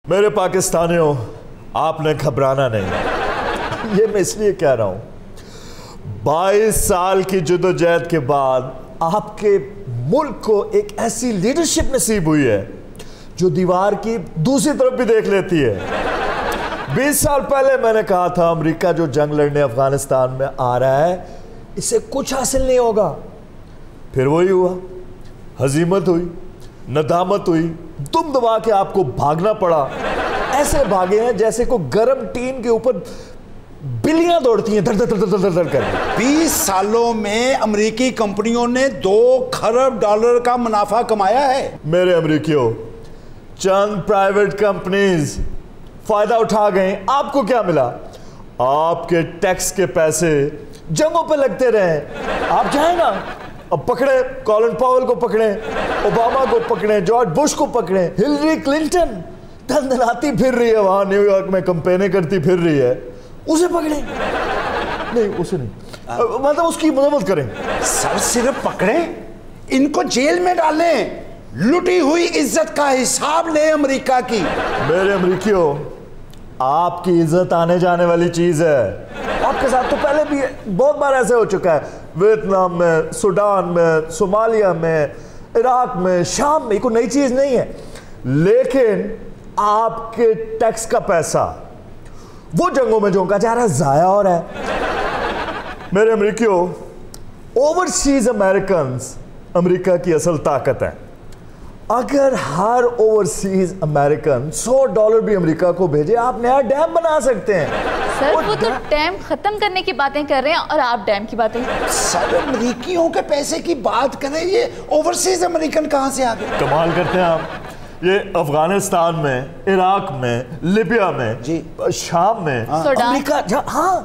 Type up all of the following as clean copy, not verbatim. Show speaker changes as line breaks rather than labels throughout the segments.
میرے پاکستانیوں، آپ نے گھبرانا نہیں. یہ میں اس لیے کہہ رہا ہوں 22 سال کی جدوجہد کے بعد آپ کے ملک کو ایک ایسی لیڈرشپ نصیب ہوئی ہے جو دیوار کی دوسری طرف بھی دیکھ لیتی ہے. 20 سال پہلے میں نے کہا تھا امریکہ جو جنگ لڑنے افغانستان میں آ رہا ہے اسے کچھ حاصل نہیں ہوگا. پھر وہی ہوا، ہزیمت ہوئی، ندامت ہوئی، دم دبا کے آپ کو بھاگنا پڑا. ایسے بھاگے ہیں جیسے کوئی گرم ٹین کے اوپر بلیاں دوڑتی ہیں در در در در در کر.
20 سالوں میں امریکی کمپنیوں نے $2 کھرب کا منافع کمایا ہے.
میرے امریکیوں، چند پرائیویٹ کمپنیز فائدہ اٹھا گئیں. آپ کو کیا ملا؟ آپ کے ٹیکس کے پیسے جنگوں پہ لگتے رہے. آپ جائیں نا، اب پکڑے کولن پاول کو پکڑیں، اوباما کو پکڑیں، جارج بش کو پکڑیں، ہلری کلنٹن دندناتی پھر رہی ہے وہاں نیو یارک میں کمپینیں کرتی پھر رہی ہے، اسے پکڑیں. نہیں اسے نہیں، مطلب اس کی مذمت کریں.
سر صرف پکڑیں، ان کو جیل میں ڈالیں. لٹی ہوئی عزت کا حساب لیں امریکہ کی.
میرے امریکیوں، آپ کی عزت آنے جانے والی چیز ہے. آپ کے ساتھ تو پہلے بھی بہت بار ایسے ہو چکا ہے، ویتنام میں، سوڈان میں، صومالیہ میں، عراق میں، شام میں. کوئی نئی چیز نہیں ہے. لیکن آپ کے ٹیکس کا پیسہ وہ جنگوں میں جھونکا جا رہا ہے، ضائع ہو رہا ہے. میرے امریکیوں، اوورسیز امریکنز امریکہ کی اصل طاقت ہے. اگر ہر اوورسیز امریکن $100 بھی امریکہ کو بھیجے، آپ نیا ڈیم بنا سکتے ہیں.
سر وہ تو ڈیم ختم کرنے کی باتیں کر رہے ہیں اور آپ ڈیم کی باتیں.
سر امریکیوں کے پیسے کی بات کریں، یہ اوورسیز امریکن کہاں سے آگئے؟
کمال کرتے ہیں آپ. یہ افغانستان میں، عراق میں، لیبیا میں، شام میں، امریکہ، ہاں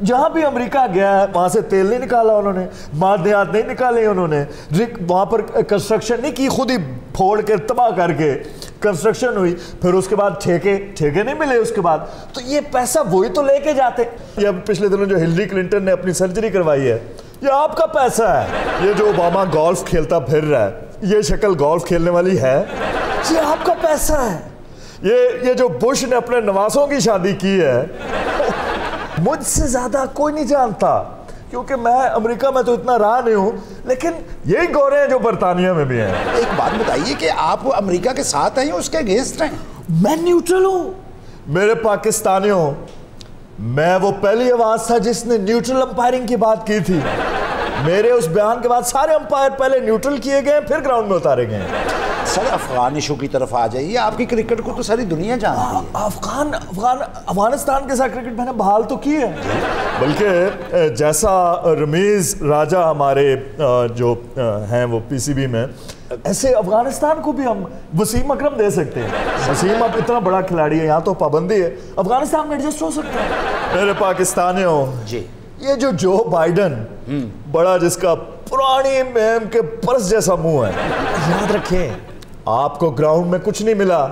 جہاں بھی امریکہ گیا ہے وہاں سے تیل نہیں نکالا انہوں نے، معدنیات نہیں نکالے انہوں نے، وہاں پر کنسٹرکشن نہیں کی، خود ہی پھوڑ کے تباہ کر کے کنسٹرکشن ہوئی. پھر اس کے بعد ٹھیکے نہیں ملے اس کے بعد. تو یہ پیسہ وہی تو لے کے جاتے. یہ اب پچھلے دنوں جو ہلری کلنٹن نے اپنی سرجری کروائی ہے، یہ آپ کا پیسہ ہے. یہ جو اوباما گولف کھیلتا پھر رہا ہے، یہ شکل گولف کھیلنے والی ہے، یہ آپ کا پیسہ ہے. یہ جو بش نے اپنے نواسوں کی شادی کی ہے، مجھ سے زیادہ کوئی نہیں جانتا، کیونکہ میں امریکہ میں تو اتنا رہا نہیں ہوں. لیکن یہی گورے ہیں جو برطانیہ میں بھی ہیں.
ایک بات بتائیے کہ آپ امریکہ کے ساتھ ہیں یا اس کے اگینسٹ ہیں؟
میں نیوٹرل ہوں. میرے پاکستانیوں، میں وہ پہلی آواز تھا جس نے نیوٹرل امپائرنگ کی بات کی تھی. میرے اس بیان کے بعد سارے امپائر پہلے نیوٹرل کیے گئے پھر گراؤنڈ میں اتارے گئے.
سر افغان ایشو کی طرف آ جائیے. آپ کی کرکٹ کو تو ساری دنیا جانتی ہے.
افغانستان کے ساتھ کرکٹ میں نے بحال تو کی ہے، بلکہ جیسا رمیز راجہ ہمارے جو ہیں وہ پی سی بی میں، ایسے افغانستان کو بھی ہم وسیم اکرم دے سکتے ہیں. وسیم اب اتنا بڑا کھلاڑی ہے، یہاں تو پابندی ہے، افغانستان میں ایڈجسٹ ہو سکتا ہے. میرے پاکستانیوں، یہ جو بائیڈن بڑا جس کا پرانی مہم کے پرس جیسا منہ ہے، یاد رکھیں آپ کو گراؤنڈ میں کچھ نہیں ملا.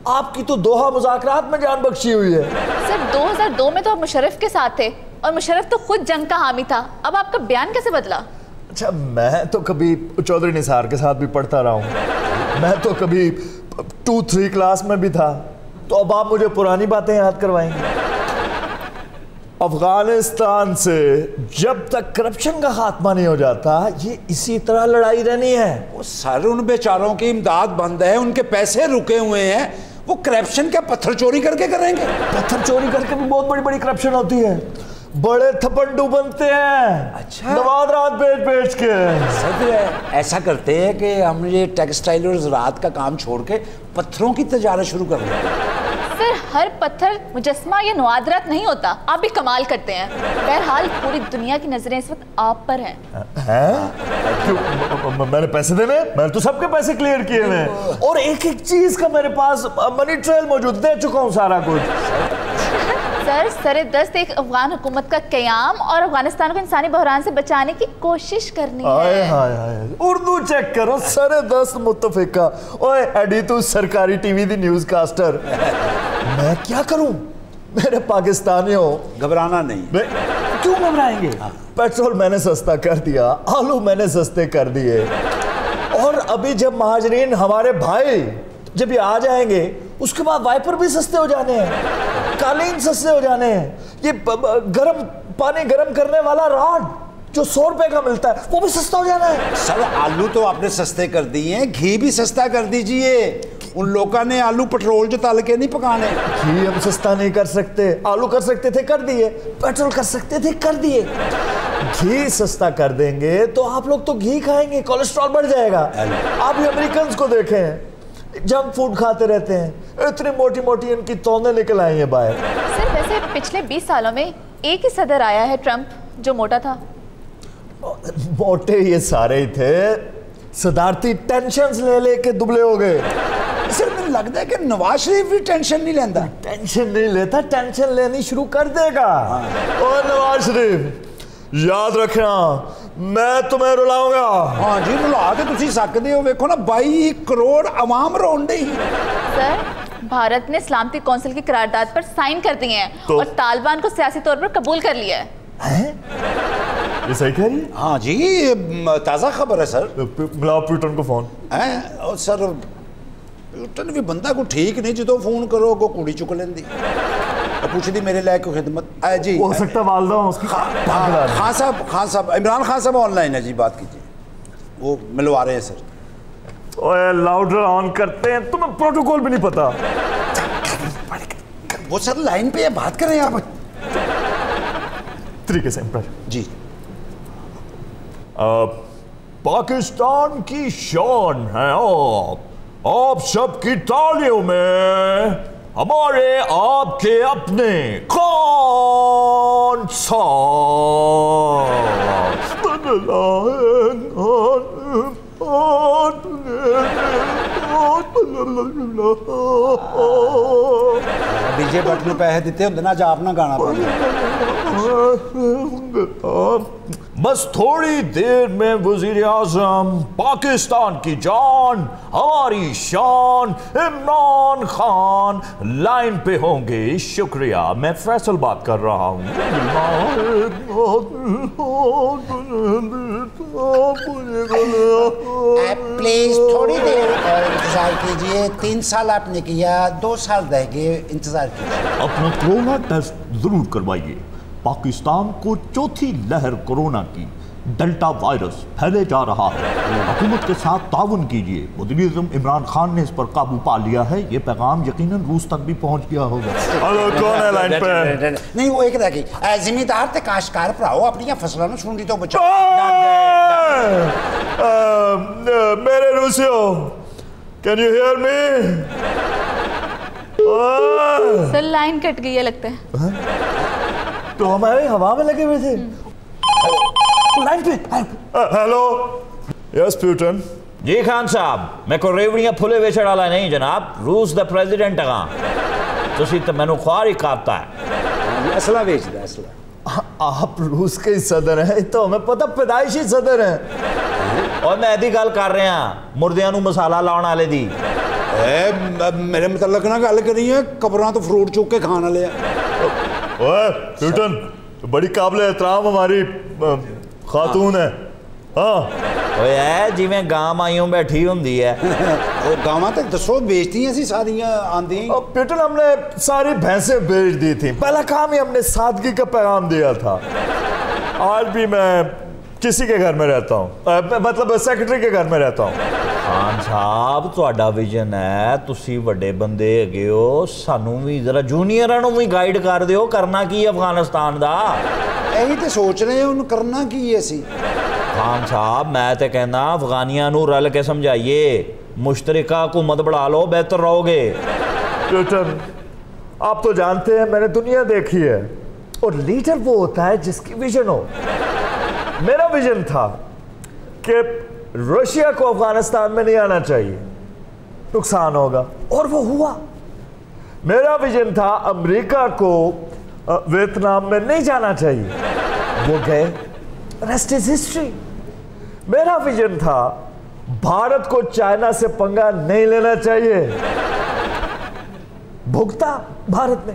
آپ کی تو دوحہ مذاکرات میں جان بخشی ہوئی ہے.
سر 2002 میں تو آپ مشرف کے ساتھ تھے اور مشرف تو خود جنگ کا حامی تھا. اب آپ کا بیان کیسے بدلا؟
اچھا، میں تو کبھی چودھری نثار کے ساتھ بھی پڑھتا رہا ہوں، میں تو کبھی 2-3 کلاس میں بھی تھا. تو اب آپ مجھے پرانی باتیں یاد کروائیں گے. افغانستان سے جب تک کرپشن کا خاتمہ نہیں ہو جاتا، یہ اسی طرح لڑائی رہنی ہے.
وہ سر ان بیچاروں کی امداد بند ہے، ان کے پیسے رکے ہوئے ہیں. وہ کرپشن کیا پتھر چوری کر کے کریں گے؟
پتھر چوری کر کے بھی بہت بڑی بڑی کرپشن ہوتی ہے. بڑے تھپنڈو بنتے ہیں.
اچھا،
نوادرات بیچ کے.
سر ایسا کرتے ہیں کہ ہم یہ ٹیکسٹائل اور زراعت کا کام چھوڑ کے پتھروں کی تجارت شروع کر دیں.
سر ہر پتھر مجسمہ یا نوادرات نہیں ہوتا. آپ بھی کمال کرتے ہیں. بہرحال پوری دنیا کی نظریں اس وقت آپ پر ہیں.
میں نے پیسے دینے، میں نے تو سب کے پیسے کلیئر کیے ہیں، اور ایک ایک چیز کا میرے پاس منی ٹریل موجود، دے چکا ہوں سارا کچھ.
سر سر دست ایک افغان حکومت کا قیام اور افغانستان کو انسانی بحران سے بچانے کی کوشش کرنی ہے.
اردو چیک کرو، سر دست متفقہ. اوے ایڈی تو سرکاری ٹی وی دی نیوز کاسٹر. میں کیا کروں؟ میرے پاکستانیوں،
گھبرانا نہیں.
کیوں گھبرائیں گے؟ پیٹرول میں نے سستا کر دیا، آلو میں نے سستے کر دیے، اور ابھی جب مہاجرین ہمارے بھائی جب یہ آ جائیں گے اس کے بعد وائپر بھی سستے ہو جانے ہیں, قالین سستے ہو جانے ہیں, یہ گرم پانی گرم کرنے والا راڈ جو 100 روپے کا ملتا ہے وہ بھی سستا ہو جانا ہے.
سر آلو تو آپ نے سستے کر دیے ہیں, گھی بھی سستا کر دیجئے. ان لوگوں نے آلو پٹرول جو تل کے نہیں پکانے.
گھی ہم سستا نہیں کر سکتے, آلو کر سکتے تھے کر دیے, پیٹرول کر سکتے تھے کر دیے. گھی سستا کر دیں گے تو آپ لوگ تو گھی کھائیں گے, کولیسٹرول بڑھ جائے گا. آپ یہ امریکنز کو دیکھیں, جنک فوڈ کھاتے رہتے ہیں, اتنی موٹی موٹی ان کی توندیں نکل آئی ہیں باہر.
سر ویسے پچھلے 20 سالوں میں ایک ہی صدر آیا ہے ٹرمپ جو موٹا تھا.
موٹے یہ سارے ہی تھے, صدارتی ٹینشنز لے لے کے دبلے ہو گئے.
سر مجھے لگتا ہے کہ نواز شریف بھی ٹینشن نہیں لیتا.
ٹینشن نہیں لیتا, ٹینشن لینی شروع کر دے گا. اور نواز شریف یاد رکھنا میں تمہیں رلاؤں گا.
ہاں جی رلا کے تسی سکتے ہو. ویکھو نا 22 کروڑ عوام رون دے.
سر بھارت نے سلامتی کونسل کی قرارداد پر سائن کر دیے ہیں اور طالبان کو سیاسی طور پر قبول کر لیا ہے.
یہ صحیح کہہ رہی ہے؟
ہاں جی تازہ خبر ہے سر.
ملاؤ پیوٹن کو فون.
سر پیوٹن بھی بندہ کو ٹھیک نہیں, جدو فون کرو کو کڑی چک لیندی, پوچھ دی میرے لائق خدمت. جی
ہو سکتا ہے والدہ ہوں اس کی.
خان صاحب عمران خان صاحب آن لائن ہے جی, بات کیجیے, وہ ملوا رہے ہیں سر.
اوے لاؤڈر آن کرتے ہیں, تمہیں پروٹوکول بھی نہیں پتا.
وہ سر لائن پہ بات کر رہے ہیں آپ
طریقے سے.
جی
پاکستان کی شان ہے آپ سب کی تالیوں میں ہمارے آپ کے اپنے خان
ڈی جے بٹن پیسے دیتے ہوں نا, جا اپنا گانا
بس تھوڑی دیر میں وزیر اعظم پاکستان کی جان ہماری شان عمران خان لائن پہ ہوں گے. شکریہ, میں فیصل بات کر رہا ہوں.
پلیز تھوڑی دیر انتظار کیجئے. 3 سال آپ نے کیا, 2 سال رہ گئے, انتظار کیجئے.
اپنا کرونا ٹیسٹ ضرور کروائیے. پاکستان کو چوتھی لہر کرونا کی ڈیلٹا وائرس پھیلے جا رہا ہے. حکومت کے ساتھ تعاون کیجیے. وزیر اعظم عمران خان نے اس پر قابو پا لیا ہے. یہ پیغام یقیناً روس تک بھی پہنچ گیا ہوگا. ہلو کون ہے لائن پہ؟
نہیں وہ ایک رہ گئی. زمیندار تے کاشتکار بھراؤ اپنی فصلوں نوں سن دی تو بچاؤ.
میرے روسیو can you hear me?
Sir line کٹ گئی ہے لگتا ہے.
تو ہمارے ہوا میں لگے ہوئے تھے. لائن پہ. Hello yes Putin.
جی خان صاحب, میں کو ریوڑیاں پھلے ویچڑ والا نہیں جناب. روس دا پریزیڈنٹ ہاں, تسی تو مینو خوار ہی کاپتا ہے.
اسلحہ بیچ دے اسلحہ.
آپ روس کے صدر ہیں تو ہمیں پتہ پیدائشی صدر ہیں.
اور میں ایدی گل کر رہے ہیں مردیاں نو مسالہ لاؤن والے دی.
میرے متعلق نہ گل کری ہے, قبراں تو فروٹ چوک کے کھانا لیا.
اوے پیوٹن بڑی قابل احترام ہماری خاتون ہے. ہاں
اوے جی میں گاں مائیوں بیٹھی ہوندی ہے.
وہ گاواں تے دسو بیچتی ہیں سی ساریاں آندی ہیں.
پیوٹن ہم نے ساری بھینسیں بیچ دی تھیں. پہلا کام ہی ہم نے سادگی کا پیغام دیا تھا. آج بھی میں کسی کے گھر میں رہتا ہوں, مطلب سیکرٹری کے گھر میں رہتا ہوں.
خان صاحب تہاڈا ویژن ہے, تسی وڈے بندے ہگے ہو, سانوں بھی ذرا جونیئراں نوں بھی گائیڈ کر دیو. کرنا کی افغانستان دا؟
یہی تے سوچ رہے ہیں ان کرنا کی ہے سی.
خان صاحب میں تے کہنا افغانیاں نوں رل کے سمجھائیے, مشترکہ حکومت بڑھا لو, بہتر رہو گے.
پیوٹن آپ تو جانتے ہیں میں نے دنیا دیکھی ہے, اور لیڈر وہ ہوتا ہے جس کی ویژن ہو. میرا ویژن تھا کہ روشیا کو افغانستان میں نہیں آنا چاہیے, نقصان ہوگا, اور وہ ہوا. میرا ویژن تھا امریکہ کو ویتنام میں نہیں جانا چاہیے, وہ گئے, ریسٹ از ہسٹری. میرا ویژن تھا بھارت کو چائنا سے پنگا نہیں لینا چاہیے, بھگتا بھارت نے.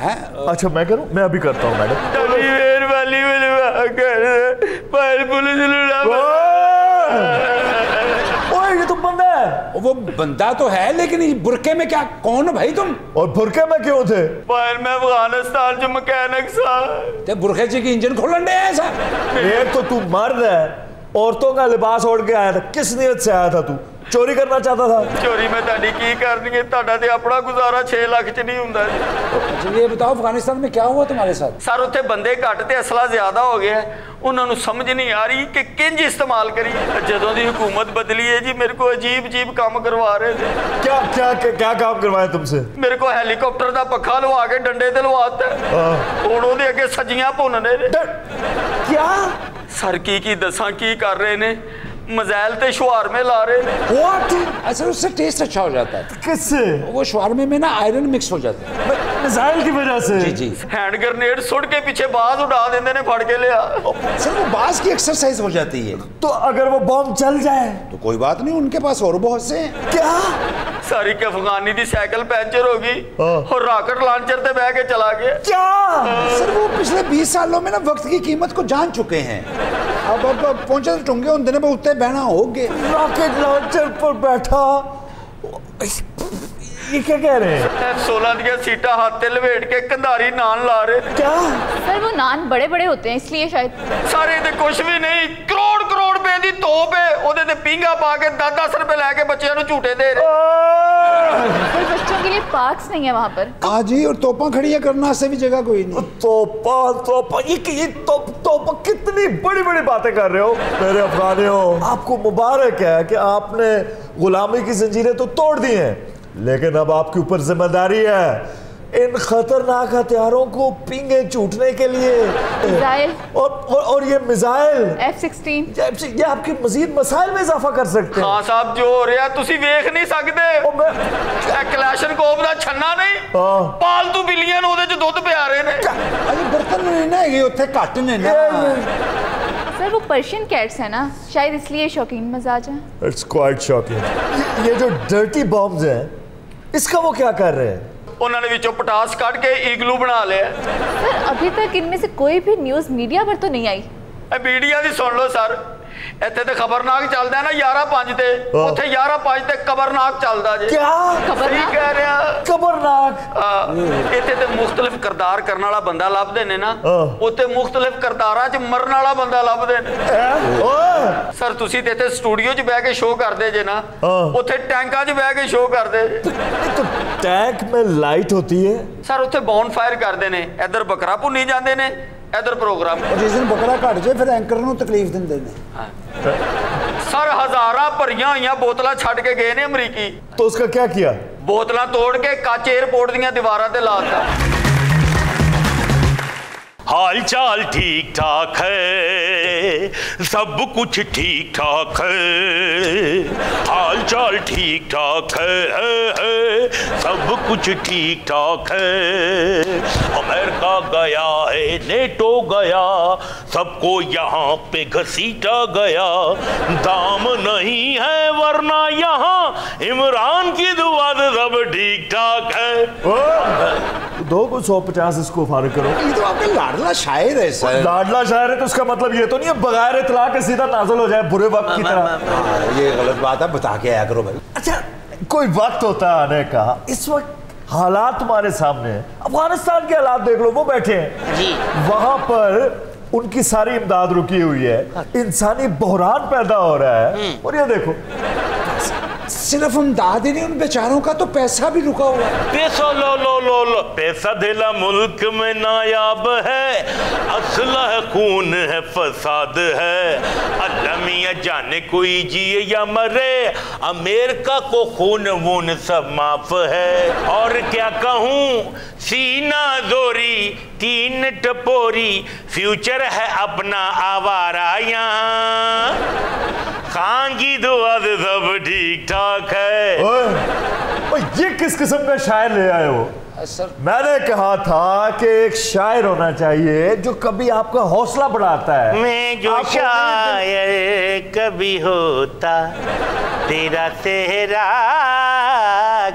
اچھا میں کروں, میں ابھی کرتا ہوں میڈم. یہ تو بندہ ہے.
وہ بندہ تو ہے لیکن برقعے میں کیا, کون بھائی تم؟
اور برقعے میں کیوں تھے؟
میں افغانستان جو مکینک سا
تے برقعے جی کی انجن کھولن دے ایسا.
ایک تو تو مرد ہے, عورتوں کا لباس اوڑھ کے آیا تھا, کس نیت سے آیا تھا تو؟ چوری کرنا چاہتا تھا؟
چوری میں تاڑی کی کرنی ہے, تاڑا تے اپنا گزارا 6 لاکھ چ نہیں ہوندا.
یہ بتاؤ افغانستان میں کیا ہوا تمہارے ساتھ؟
سر اتنے بندے گھٹ تے اسلحہ زیادہ ہو گیا, انہوں نے سمجھ نہیں آ رہی کہ کنج استعمال کری. جدوں دی حکومت بدلی ہے جی میرے کو عجیب عجیب کام کروا رہے تھے.
کیا کیا کیا کام کروایا تم سے؟
میرے کو ہیلی کاپٹر دا پکھا لوا کے ڈنڈے تے لواتا ہے, ہن دے اگے سجیاں بھوننے نے.
کیا
سر کی دساں کی کر رہے نے, مزائل تے شوارمے لا رہے ہیں.
واٹ؟ اصل اس سے ٹیسٹ اچھا ہو جاتا ہے.
کس سے؟
وہ شوارمے میں نا آئرن مکس ہو جاتا ہے.
میزائل کی وجہ سے؟
جی جی.
ہینڈ گرنیڈ سٹ کے پیچھے باز اڑا دیندے نے پھڑ کے لیا.
سر وہ باز کی ایکسرسائز ہو جاتی ہے.
تو اگر وہ بم چل جائے
تو کوئی بات نہیں, ان کے پاس اور بہت سے ہیں.
کیا؟
ساری کے افغانی دی سائیکل پنچر ہوگی اور راکٹ لانچر تے بہ کے چلا گیا.
کیا؟
سر وہ پچھلے 20 سالوں میں نا وقت کی قیمت کو جان چکے ہیں. اب پہنچے تو ٹونگے ہوں دینے پہ اتنے بہنا ہوگے.
راکٹ لانچر پر بیٹھا, یہ کیا کہہ رہے ہیں؟
F-16 دیا سیٹا ہاتھ تے لویٹ کے کنداری نان لا رہے.
کیا؟
سر وہ نان بڑے بڑے ہوتے ہیں اس لیے شاید.
سارے تے کچھ بھی نہیں, کروڑ پہ دی توپ ہے, او دے تے پینگا پا کے 10-10 روپے لے کے بچیاں نو جھوٹے دے رہے.
سر بچوں کے لیے پارکس نہیں ہے وہاں پر.
ہاں جی, اور توپاں کھڑی کرنا سے بھی جگہ کوئی نہیں.
توپا یہ توپا کتنی بڑی بڑی باتیں کر رہے ہو میرے افغانیوں. آپ کو مبارک ہے کہ آپ نے غلامی کی زنجیریں تو توڑ دی ہیں, لیکن اب آپ کے اوپر ذمہ داری ہے ان خطرناک ہتھیاروں کو پینگے چوٹنے کے لیے.
میزائل
اور یہ میزائل
F-16
یہ آپ کے مزید مسائل میں اضافہ کر سکتے ہیں.
ہاں صاحب جو ہو رہا تسی ویکھ نہیں سکتے. کلاشن کوف دا چھنا نہیں, پالتو بلیاں نو دے چ دودھ پیا رہے نے.
اجے برتن نہیں نا ہے, اوتھے کٹ نے نا.
سر وہ پرشین کیٹس ہیں نا, شاید اس لیے شوقین مزاج ہیں.
It's quite shocking. یہ جو ڈرٹی بامز ہیں اس کا وہ کیا کر رہے ہیں؟
انہوں نے وچوں پٹاس کٹ کے ایگلو بنا لیا.
سر ابھی تک ان میں سے کوئی بھی نیوز میڈیا پر تو نہیں آئی.
میڈیا دی سن لو سر, ایتھے تے خبرناک چلدا ہے نا 11:05 تے, اوتھے 11:05 تے خبرناک چلدا جے.
کیا
صحیح کہہ رہے ہیں,
خبرناک.
ایتھے تے مختلف کردار کرن والا بندہ لبدے نے نا, اوتھے مختلف کرداراں چ مرن والا بندہ لبدے نے. سر تسی تے اسٹوڈیو چ بیٹھ کے شو کردے جے نا, اوتھے ٹینکاں چ بیٹھ کے شو کردے.
تو ٹینک میں لائٹ ہوتی ہے
سر, اوتھے بون فائر کردے نے, ادھر بکرا بھنی جاندے نے, ادھر پروگرام.
جس دن بکرا کٹ جائے پھر اینکر نو تکلیف دندے نے.
سر ہزاراں بھریاں ہوئیاں بوتلاں چھڈ کے گئے نے امریکی.
تو اس کا کیا کیا؟
بوتلاں توڑ کے کچ ایئرپورٹ دیاں دیواراں تے لاتا.
حال چال ٹھیک ٹھاک ہے, سب کچھ ٹھیک ٹھاک ہے. حال چال ٹھیک ٹھاک ہے, سب کچھ ٹھیک ٹھاک ہے. امریکہ گیا ہے, نیٹو گیا, سب کو یہاں پہ گھسیٹا گیا. دام نہیں ہے ورنہ یہاں عمران کی دعا سے سب ٹھیک ٹھاک ہے.
250 اس کو فارغ کرو.
یہ تو آپ کا لاڈلا شاعر ہے سر.
لاڈلا شاعر ہے تو اس کا مطلب یہ تو نہیں ہے بغیر اطلاع کے سیدھا نازل ہو جائے برے وقت کی طرح.
یہ غلط بات ہے, بتا کے آیا کرو بھائی.
اچھا کوئی وقت ہوتا ہے آنے کا, اس وقت حالات تمہارے سامنے ہیں. افغانستان کے حالات دیکھ لو, وہ بیٹھے ہیں
جی,
وہاں پر ان کی ساری امداد رکی ہوئی ہے, انسانی بحران پیدا ہو رہا ہے. اور یہ دیکھو
صرف امداد ہی نہیں, ان بیچاروں کا تو پیسہ بھی رکا ہوا ہے.
پیسہ لو پیسہ دھیلا ملک میں نایاب ہے, اسلحہ خون ہے فساد ہے. اللہ میاں جانے کوئی جیے یا مرے, امریکہ کو خون وون سب معاف ہے. اور کیا کہوں, سینہ زوری تین ٹپوری, فیوچر ہے اپنا آوارہ یہاں. خان کی دعا سے سب ٹھیک ٹھاک ہے.
یہ کس قسم کا شاعر لے آئے ہو؟ میں نے کہا تھا کہ ایک شاعر ہونا چاہیے جو کبھی آپ کا حوصلہ بڑھاتا ہے.
میں جو شاعر کبھی ہوتا, تیرا چہرہ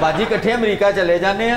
ਬਾਜੀ ਇਕੱਠੇ ਅਮਰੀਕਾ ਚਲੇ ਜਾਂਦੇ ਆ।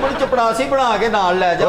ਮੈਨੂੰ ਚਪੜਾਸੀ ਬਣਾ ਕੇ ਨਾਲ ਲੈ ਜਾ।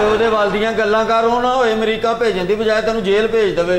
ਉਹਦੇ ਵੱਲ ਦੀਆਂ ਗੱਲਾਂ ਕਰ, ਉਹ ਨਾ ਹੋਏ ਅਮਰੀਕਾ ਭੇਜਣ ਦੀ ਬਜਾਏ ਤੈਨੂੰ ਜੇਲ੍ਹ ਭੇਜ ਦੇਵੇ।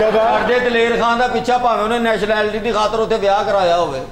ਸਾਡੇ ਦਲੇਰ ਖਾਨ ਦਾ ਪਿੱਛਾ ਭਾਵੇਂ ਉਹਨੇ ਨੈਸ਼ਨੈਲਿਟੀ ਦੀ ਖਾਤਰ ਉੱਥੇ ਵਿਆਹ ਕਰਾਇਆ ਹੋਵੇ।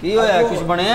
ਕੀ ਹੋਇਆ, ਕੁਝ ਬਣਿਆ?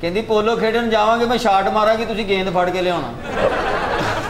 ਕਹਿੰਦੀ ਪੋਲੋ ਖੇਡਣ ਜਾਵਾਂਗੇ, ਮੈਂ ਸ਼ਾਟ ਮਾਰਾਂਗੀ, ਤੁਸੀਂ ਗੇਂਦ ਫੜ ਕੇ ਲਿਆਉਣਾ।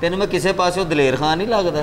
ਤੈਨੂੰ ਮੈਂ ਕਿਸੇ ਪਾਸੇ ਦਲੇਰ ਖਾਨ ਨਹੀਂ ਲੱਗਦਾ?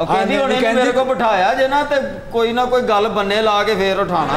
ਉਹ ਕਹਿੰਦੀ ਹੁਣ ਇਹਨੂੰ ਮੇਰੇ ਕੋਲ ਬਿਠਾਇਆ ਜੇ ਨਾ ਤੇ ਕੋਈ ਨਾ ਕੋਈ ਗੱਲ ਬੰਨੇ ਲਾ ਕੇ ਫੇਰ ਉਠਾਣਾ।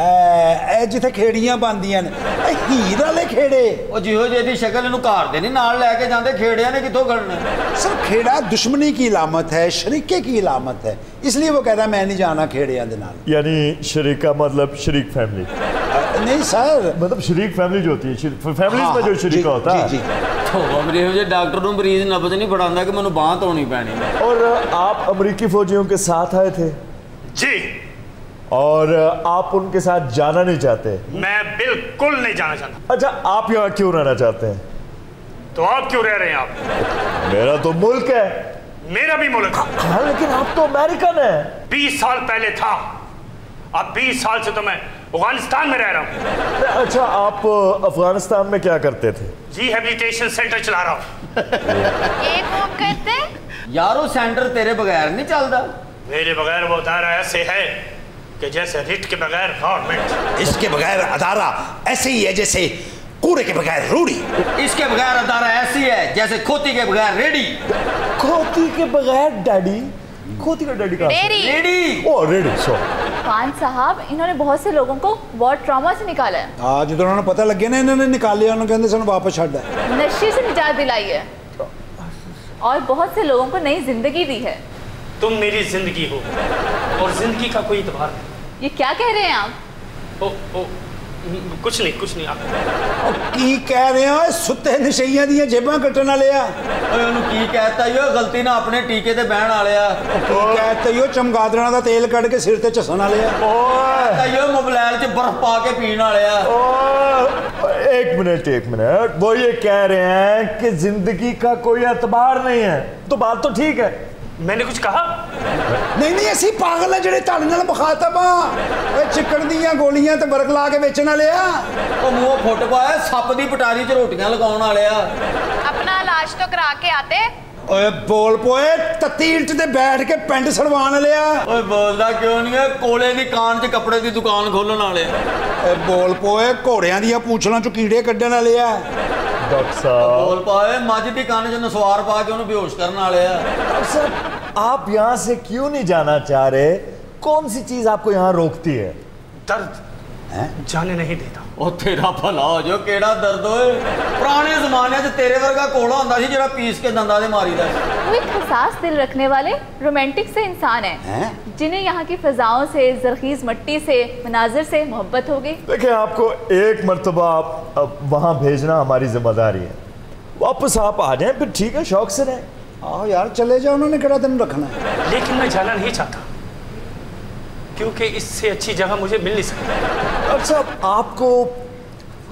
اے جتھے کھیڑیاں باندیاں نے ہیر والے کھیڑے
او جیو جی دی شکل انہوں گھر دے نہیں نال لے کے جاندے کھیڑیاں نے کتوں کرنے
سر کھیڑا دشمنی کی علامت ہے شریکے کی علامت ہے اس لیے وہ کہتا ہے میں نہیں جانا کھیڑیاں دے نال
یعنی شریکہ مطلب شریک فیملی
نہیں سر
مطلب شریک فیملی جو ہوتی ہے فیملیز میں جو شریکہ ہوتا ہے
جی
تو امریکہ جو ڈاکٹر نو مریض نبض نہیں بڑھاندا کہ منو باں تونی پینی
اور آپ امریکی فوجیوں کے ساتھ آئے تھے
جی
اور آپ ان کے ساتھ جانا نہیں چاہتے
میں بالکل نہیں جانا چاہتا
اچھا آپ یہاں کیوں رہنا چاہتے ہیں
تو آپ کیوں رہ رہے ہیں آپ
میرا تو ملک ہے
میرا بھی ملک
ہاں لیکن آپ تو امریکن ہیں
20 سال پہلے تھا اب 20 سال سے تو میں افغانستان میں رہ رہا ہوں
اچھا آپ افغانستان میں کیا کرتے تھے
ریہیبلیٹیشن سینٹر چلا رہا ہوں
ایک کام کرتے
یارو سینٹر تیرے بغیر نہیں چلدا
میرے بغیر وہ ادارہ ایسے ہے کہ جیسے ریٹ کے بغیر گورنمنٹ
اس کے بغیر ادارہ ایسے ہی ہے جیسے کوڑے کے بغیر روڑی
اس کے بغیر ادارہ ایسی ہے جیسے کھوتی کے بغیر ریڈی
کھوتی کے بغیر ڈیڈی کھوتی کا ڈیڈی کہاں سے
ریڈی
او ریڈی سو
خان صاحب انہوں نے بہت سے لوگوں کو وار ٹراما سے نکالا ہے
ہاں جدھر انہوں نے پتہ لگے نا انہوں نے نکالیا انہوں کہندے سن واپس چھڈ ہے
نشے سے نجات دلائی ہے اور بہت سے لوگوں کو نئی زندگی دی ہے
تم میری زندگی ہو اور زندگی کا کوئی اعتبار نہیں
یہ کیا کہہ رہے ہیں آپ
کچھ نہیں آپ
کی کہہ رہے ہیں ستے نشیاں دیاں جیباں کٹن والے آ
اوے انہوں کی کہتا ہے غلطی نہ اپنے ٹیکے تے بہن والے آ
کی کہتے ہو چمگادڑاں دا تیل کڈ کے سر تے چسن والے آ
کہتا ہے موبائل چ برف پا کے پین والے آ
ایک منٹ وہ یہ کہہ رہے ہیں کہ زندگی کا کوئی اعتبار نہیں ہے تو بات تو ٹھیک ہے
میں نے کچھ کہا
نہیں اسی پاگل ہیں جڑے تہاڈے نال مخاطب ہاں چکن دیاں گولیاں تے برک لا کے بیچن والے آ
او منہ پھٹ پایا سپ دی پٹاری چ روٹیاں لگاون والے آ
اپنا علاج تو کرا کے آتے
اوے بول پوئے تتی اینٹ تے بیٹھ کے پینٹ سڑوان والے آ
اوے بولدا کیوں نہیں ہے کولے دی کان چ کپڑے دی دکان کھولن والے
اے بول پوئے گھوڑیاں دیاں پوچھلاں چوں کیڑے کڈن والے آ
ڈاکٹر صاحب
بول پائے مجھ دی کان چ نسوار پا کے انہوں بیہوش کرن والے آ
ڈاکٹر صاحب آپ یہاں سے کیوں نہیں جانا چاہ رہے کون سی چیز آپ کو یہاں روکتی ہے
درد جانے نہیں دیتا
او تیرا بھلا ہو جو کیڑا درد ہوئے پرانے زمانے سے تیرے ورگا کوڑا ہوندا سی جڑا پیس کے دندا دے ماری دا
وہ ایک حساس دل رکھنے والے رومانٹک سے انسان ہیں جنہیں یہاں کی فضاؤں سے زرخیز مٹی سے مناظر سے محبت ہو گئی
دیکھیں آپ کو ایک مرتبہ وہاں بھیجنا ہماری ذمہ داری ہے واپس آپ آ جائیں پھر ٹھیک ہے شوق سے رہیں
آؤ یار چلے جاؤ انہوں نے کہڑا دن رکھنا ہے
لیکن میں جانا نہیں چاہتا کیونکہ اس سے اچھی جگہ مجھے مل نہیں سکتی
ڈاکٹر صاحب آپ کو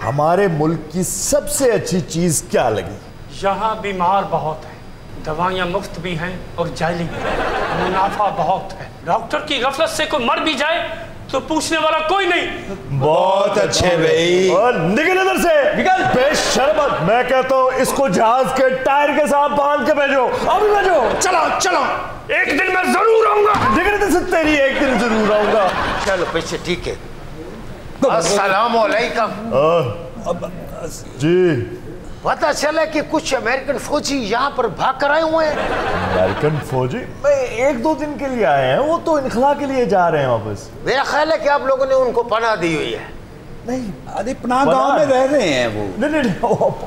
ہمارے ملک کی سب سے اچھی چیز کیا لگی
یہاں بیمار بہت ہیں دوائیاں مفت بھی ہیں اور جعلی بھی منافع بہت ہے ڈاکٹر کی غفلت سے کوئی مر بھی جائے تو پوچھنے والا کوئی نہیں
بہت اچھے بھائی
نکل ادھر سے نکل بے شرمت میں کہتا ہوں اس کو جہاز کے ٹائر کے ساتھ باندھ کے بھیجو ابھی بھیجو
چلو
ایک دن میں ضرور آؤں گا
نکل ادھر سے تیری ایک دن ضرور آؤں گا
چلو پیچھے ٹھیک ہے السلام علیکم
جی
پتہ چلا کہ کچھ امریکن فوجی یہاں پر بھاگ کر آئے ہوئے ہیں
امریکن فوجی میں ایک دو دن کے لیے آئے ہیں وہ تو انخلا کے لیے جا رہے ہیں واپس
میرا خیال ہے کہ آپ لوگوں نے ان کو پناہ دی ہوئی ہے
نہیں
ادھی پناہ گاؤں میں رہ رہے ہیں وہ
نہیں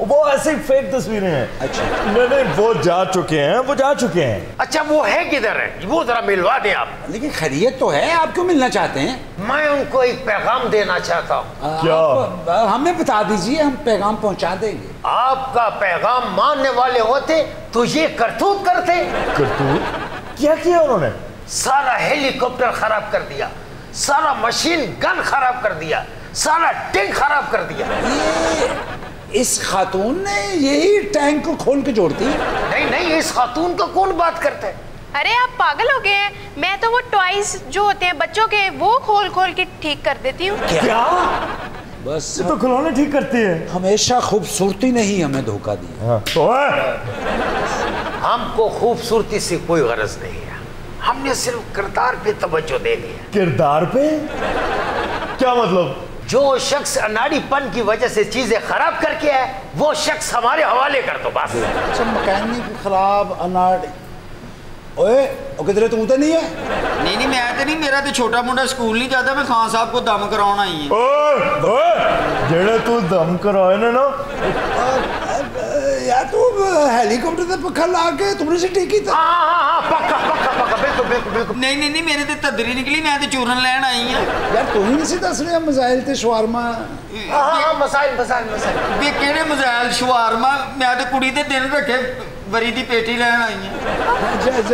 وہ ایسے فیک تصویریں ہیں
اچھا
نہیں وہ جا چکے ہیں
اچھا وہ ہے کدھر ہے وہ ذرا ملوا دیں آپ
لیکن خیریت تو ہے آپ کیوں ملنا چاہتے ہیں
میں ان کو ایک پیغام دینا چاہتا ہوں
کیا
ہمیں بتا دیجئے ہم پیغام پہنچا دیں گے
آپ کا پیغام ماننے والے ہوتے تو یہ کرتوت کرتے
کیا کیا انہوں نے
سارا ہیلی کاپٹر خراب کر دیا سارا مشین گن خراب کر دیا سارا ٹینک خراب کر دیا
اس خاتون نے یہی ٹینک کو کھول کے جوڑتی
نہیں اس خاتون کا کون بات کرتا ہے
ارے آپ پاگل ہو گئے ہیں میں تو وہ ٹوائز جو ہوتے ہیں بچوں کے وہ کھول کے ٹھیک کر دیتی ہوں
کیا
بس
تو کھلونے ٹھیک کرتی ہے
ہمیشہ خوبصورتی نہیں ہمیں دھوکہ دیا
ہم کو خوبصورتی سے کوئی غرض نہیں ہے ہم نے صرف کردار پہ توجہ دے دی ہے
کردار پہ کیا مطلب
جو شخص اناڑی پن کی وجہ سے چیزیں خراب کر کے ہے وہ شخص ہمارے حوالے کر دو بس
اچھا مکینک خراب اناڑی اوے وہ کدھر تو نہیں ہے؟
نہیں میں تو نہیں, میرا تو چھوٹا منڈا سکول نہیں جاتا, میں خان صاحب کو دم کراؤن آئی
ہیں. جڑے تو دم کرائے نا
یار تو ہیلی کاپٹر سے پکھا لا کے تم نے سے ٹھیک کیتا؟
ہاں پکا بالکل.
نہیں میرے تے تدری نکلی, میں تے چورن لین آئی ہوں.
یار تو ہی نہیں سی دس رہے مسائل تے شوارما.
ہاں مسائل
بے کیڑے مسائل شوارما, میں تے کڑی تے دن رکھے وری دی پیٹی لین آئی ہیں.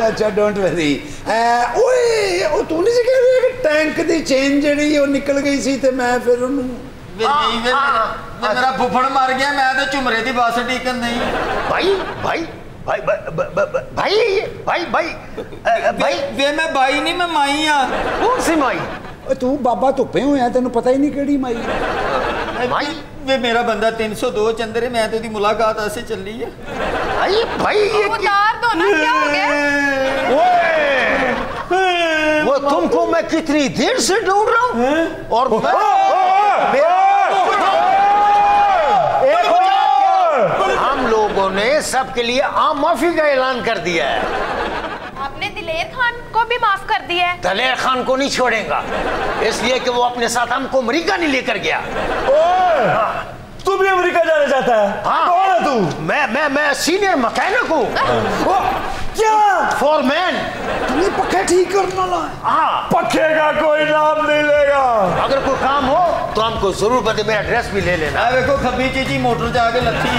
اچھا ڈونٹ وری. اوئے او تو نہیں سی کہہ رہے کہ ٹینک دی چین جڑی وہ نکل گئی سی تے میں پھر انہوں
میرا پھپڑ مر گیا, میں تو چمرے دی بس ٹیکن نہیں.
بھائی
وے میں بائی نہیں, میں مائی ہاں.
کون سی مائی؟
تو بابا دھپے ہوئے ہیں, تینوں پتہ ہی نہیں کیڑی مائی.
وے میرا بندہ 302 چندر ہے, میں تو دی ملاقات ایسے چل رہی ہے.
بھائی
اتار دو نا, کیا ہو گیا؟
وہ تم کو میں کتنی دیر سے ڈھونڈ رہا ہوں, اور ہم لوگوں نے سب کے لیے عام معافی کا اعلان کر دیا ہے.
آپ نے دلیر خان کو بھی معاف کر دیا ہے.
دلیر خان کو نہیں چھوڑیں گا, اس لیے کہ وہ اپنے ساتھ ہم کو امریکہ نہیں لے کر گیا.
تو بھی امریکہ جانا چاہتا ہے؟ کون ہے تو؟
میں سینئر مکینک ہوں.
کیا
فور مین.
تمہیں پکھے ٹھیک کرنا لا.
ہاں,
پکھے کا کوئی نام نہیں لے گا.
اگر کوئی کام ہو تو ہم کو ضرور بتا, میرا ایڈریس بھی لے لینا.
دیکھو کھبی چیچی موٹر جا کے لتھی.